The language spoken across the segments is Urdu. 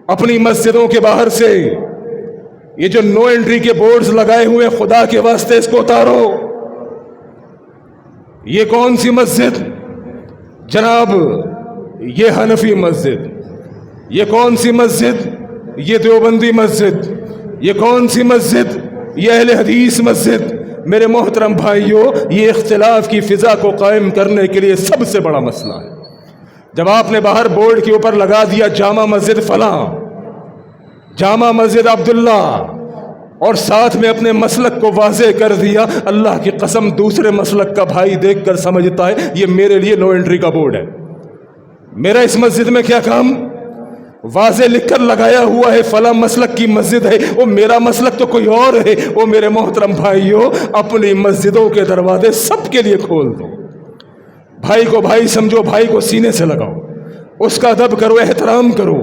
اپنی مسجدوں کے باہر سے یہ جو نو انٹری کے بورڈز لگائے ہوئے خدا کے واسطے اس کو اتارو. یہ کون سی مسجد جناب؟ یہ حنفی مسجد. یہ کون سی مسجد؟ یہ دیوبندی مسجد. یہ کون سی مسجد؟ یہ اہل حدیث مسجد. میرے محترم بھائیوں، یہ اختلاف کی فضا کو قائم کرنے کے لیے سب سے بڑا مسئلہ ہے. جب آپ نے باہر بورڈ کے اوپر لگا دیا جامع مسجد فلاں، جامع مسجد عبداللہ، اور ساتھ میں اپنے مسلک کو واضح کر دیا، اللہ کی قسم دوسرے مسلک کا بھائی دیکھ کر سمجھتا ہے یہ میرے لیے نو انٹری کا بورڈ ہے. میرا اس مسجد میں کیا کام؟ واضح لکھ کر لگایا ہوا ہے فلاں مسلک کی مسجد ہے، وہ میرا مسلک تو کوئی اور ہے. وہ میرے محترم بھائیوں، اپنی مسجدوں کے دروازے سب کے لیے کھول دو. بھائی کو بھائی سمجھو، بھائی کو سینے سے لگاؤ، اس کا ادب کرو، احترام کرو.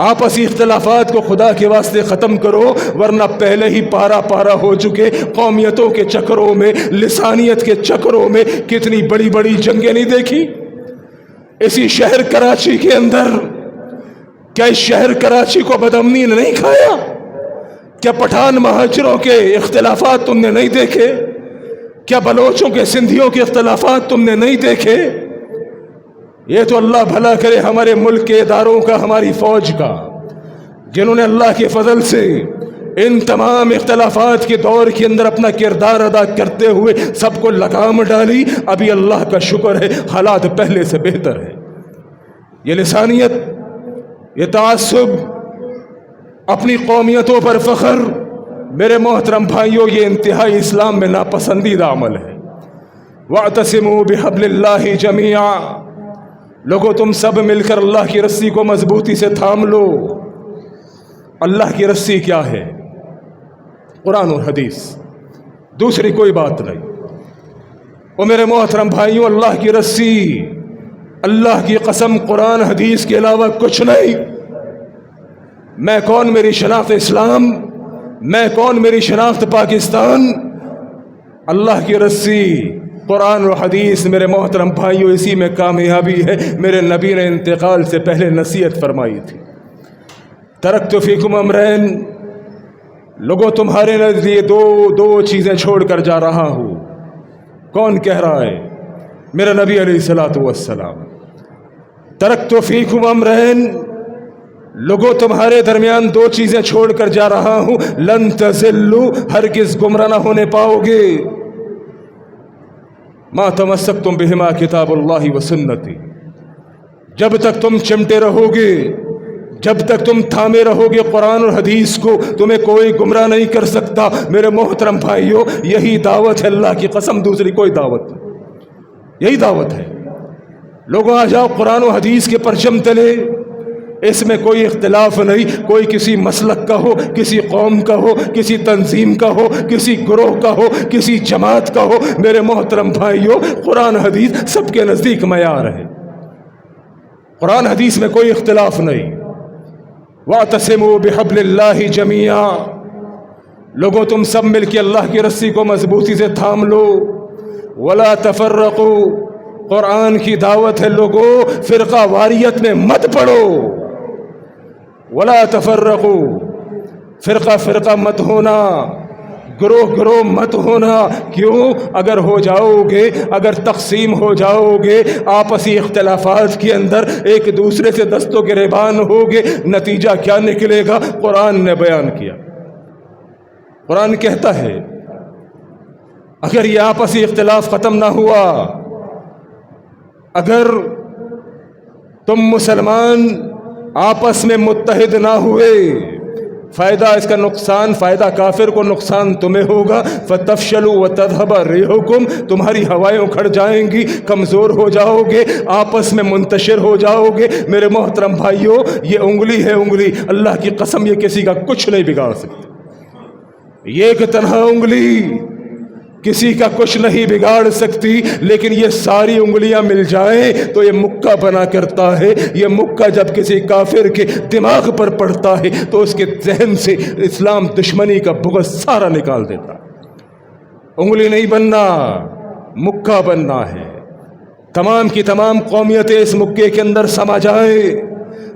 آپسی اختلافات کو خدا کے واسطے ختم کرو، ورنہ پہلے ہی پارا پارا ہو چکے. قومیتوں کے چکروں میں، لسانیت کے چکروں میں کتنی بڑی بڑی جنگیں نہیں دیکھی. اسی شہر کراچی کے اندر، کیا اس شہر کراچی کو بدامنی نے نہیں کھایا؟ کیا پٹھان مہاجروں کے اختلافات تم نے نہیں دیکھے؟ کیا بلوچوں کے سندھیوں کے اختلافات تم نے نہیں دیکھے؟ یہ تو اللہ بھلا کرے ہمارے ملک کے اداروں کا، ہماری فوج کا، جنہوں نے اللہ کے فضل سے ان تمام اختلافات کے دور کے اندر اپنا کردار ادا کرتے ہوئے سب کو لگام ڈالی. ابھی اللہ کا شکر ہے حالات پہلے سے بہتر ہے. یہ لسانیت، یہ تعصب، اپنی قومیتوں پر فخر، میرے محترم بھائیوں، یہ انتہائی اسلام میں ناپسندیدہ عمل ہے. وَاعْتَصِمُوا بِحَبْلِ اللَّهِ جَمِيعًا. لوگوں تم سب مل کر اللہ کی رسی کو مضبوطی سے تھام لو. اللہ کی رسی کیا ہے؟ قرآن اور حدیث، دوسری کوئی بات نہیں. اور میرے محترم بھائیوں، اللہ کی رسی، اللہ کی قسم، قرآن حدیث کے علاوہ کچھ نہیں. میں کون، میری شناخت اسلام؟ میں کون، میری شناخت پاکستان؟ اللہ کی رسی، قرآن و حدیث. میرے محترم بھائیوں، اسی میں کامیابی ہے. میرے نبی نے انتقال سے پہلے نصیحت فرمائی تھی، ترکت فیکم امرین. لوگوں تمہارے لیے دو چیزیں چھوڑ کر جا رہا ہوں. کون کہہ رہا ہے؟ میرا نبی علیہ الصلوۃ والسلام. ترکت فیکم امرین، لوگوں تمہارے درمیان دو چیزیں چھوڑ کر جا رہا ہوں. لن تضلوا، ہرگز گمراہ نہ ہونے پاؤ گے. ما تمسکتم بہما کتاب اللہ و سنتی. جب تک تم چمٹے رہو گے، جب تک تم تھامے رہو گے قرآن اور حدیث کو، تمہیں کوئی گمراہ نہیں کر سکتا. میرے محترم بھائیوں، یہی دعوت ہے، اللہ کی قسم دوسری کوئی دعوت نہیں. یہی دعوت ہے. لوگوں آ جاؤ قرآن و حدیث کے پرچم تلے. اس میں کوئی اختلاف نہیں. کوئی کسی مسلک کا ہو، کسی قوم کا ہو، کسی تنظیم کا ہو، کسی گروہ کا ہو، کسی جماعت کا ہو. میرے محترم بھائیوں، قرآن حدیث سب کے نزدیک معیار ہے. قرآن حدیث میں کوئی اختلاف نہیں. وَاعْتَصِمُوا بِحَبْلِ اللَّهِ جَمِيعًا. لوگوں تم سب مل کے اللہ کی رسی کو مضبوطی سے تھام لو. وَلَا تَفَرَّقُوا. قرآن کی دعوت ہے، لوگوں فرقہ واریت میں مت پڑو. وَلَا تَفَرَّقُوا. فرقہ فرقہ مت ہونا، گروہ گروہ مت ہونا. کیوں؟ اگر ہو جاؤ گے، اگر تقسیم ہو جاؤ گے، آپسی اختلافات کے اندر ایک دوسرے سے دست و گریبان ہوگے، نتیجہ کیا نکلے گا؟ قرآن نے بیان کیا. قرآن کہتا ہے اگر یہ آپسی اختلاف ختم نہ ہوا، اگر تم مسلمان آپس میں متحد نہ ہوئے، فائدہ اس کا نقصان، فائدہ کافر کو، نقصان تمہیں ہوگا. فَتَفْشَلُوا وَتَذْهَبَ رِيحُكُمْ. تمہاری ہوائیں اکھڑ جائیں گی، کمزور ہو جاؤ گے، آپس میں منتشر ہو جاؤ گے. میرے محترم بھائیوں، یہ انگلی ہے، انگلی، اللہ کی قسم یہ کسی کا کچھ نہیں بگاڑ سکتی. یہ ایک تنہا انگلی کسی کا کچھ نہیں بگاڑ سکتی. لیکن یہ ساری انگلیاں مل جائیں تو یہ مکہ بنا کرتا ہے. یہ مکہ جب کسی کافر کے دماغ پر پڑتا ہے تو اس کے ذہن سے اسلام دشمنی کا بغض سارا نکال دیتا. انگلی نہیں بننا، مکہ بننا ہے. تمام کی تمام قومیتیں اس مکے کے اندر سما جائیں.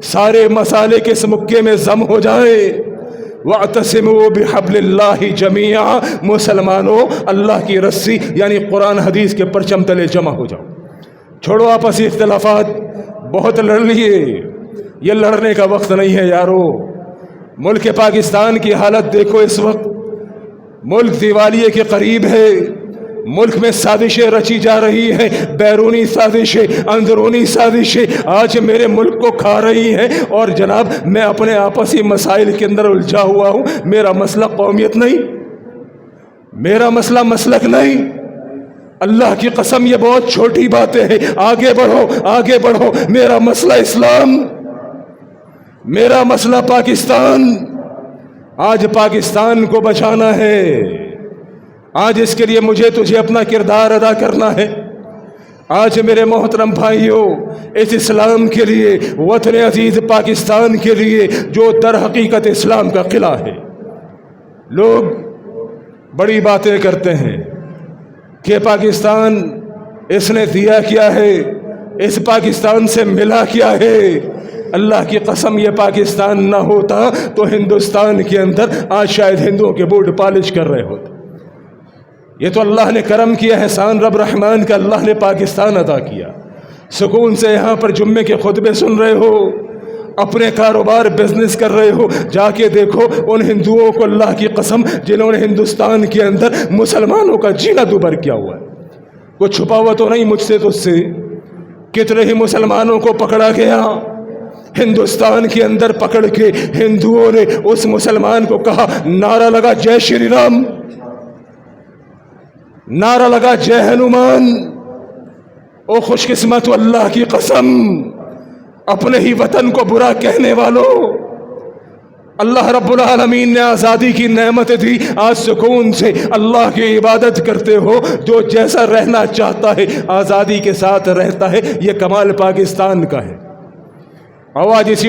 سارے مسالے کے اس مکے میں ضم ہو جائیں۔ وَاعْتَصِمُوا بِحَبْلِ اللَّهِ جَمِيعًا، مسلمانوں اللہ کی رسی یعنی قرآن حدیث کے پرچم تلے جمع ہو جاؤ، چھوڑو آپسی اختلافات۔ بہت لڑ لیے، یہ لڑنے کا وقت نہیں ہے یارو۔ ملک پاکستان کی حالت دیکھو اس وقت، ملک دیوالیے کے قریب ہے، ملک میں سازشیں رچی جا رہی ہیں، بیرونی سازشیں، اندرونی سازشیں آج میرے ملک کو کھا رہی ہیں، اور جناب میں اپنے آپسی مسائل کے اندر الجھا ہوا ہوں۔ میرا مسئلہ قومیت نہیں، میرا مسئلہ مسلک نہیں، اللہ کی قسم یہ بہت چھوٹی باتیں ہیں۔ آگے بڑھو، آگے بڑھو۔ میرا مسئلہ اسلام، میرا مسئلہ پاکستان۔ آج پاکستان کو بچانا ہے، آج اس کے لیے مجھے تجھے اپنا کردار ادا کرنا ہے۔ آج میرے محترم بھائیوں، اس اسلام کے لیے، وطن عزیز پاکستان کے لیے جو در حقیقت اسلام کا قلعہ ہے، لوگ بڑی باتیں کرتے ہیں کہ پاکستان اس نے دیا کیا ہے، اس پاکستان سے ملا کیا ہے۔ اللہ کی قسم یہ پاکستان نہ ہوتا تو ہندوستان کے اندر آج شاید ہندوؤں کے بوٹ پالش کر رہے ہوتے۔ یہ تو اللہ نے کرم کیا، احسان رب رحمان کا، اللہ نے پاکستان عطا کیا۔ سکون سے یہاں پر جمعے کے خطبے سن رہے ہو، اپنے کاروبار بزنس کر رہے ہو، جا کے دیکھو ان ہندوؤں کو اللہ کی قسم جنہوں نے ہندوستان کے اندر مسلمانوں کا جینا دوبر کیا ہوا ہے۔ کچھ چھپا ہوا تو نہیں مجھ سے تجھ سے، کتنے ہی مسلمانوں کو پکڑا گیا ہندوستان کے اندر، پکڑ کے ہندوؤں نے اس مسلمان کو کہا، نعرہ لگا جے شری رام، نعرہ لگا جے ہنومان۔ او خوش قسمت اللہ کی قسم، اپنے ہی وطن کو برا کہنے والوں، اللہ رب العالمین نے آزادی کی نعمت دی، آج سکون سے اللہ کی عبادت کرتے ہو۔ جو جیسا رہنا چاہتا ہے آزادی کے ساتھ رہتا ہے، یہ کمال پاکستان کا ہے۔ آواز اسی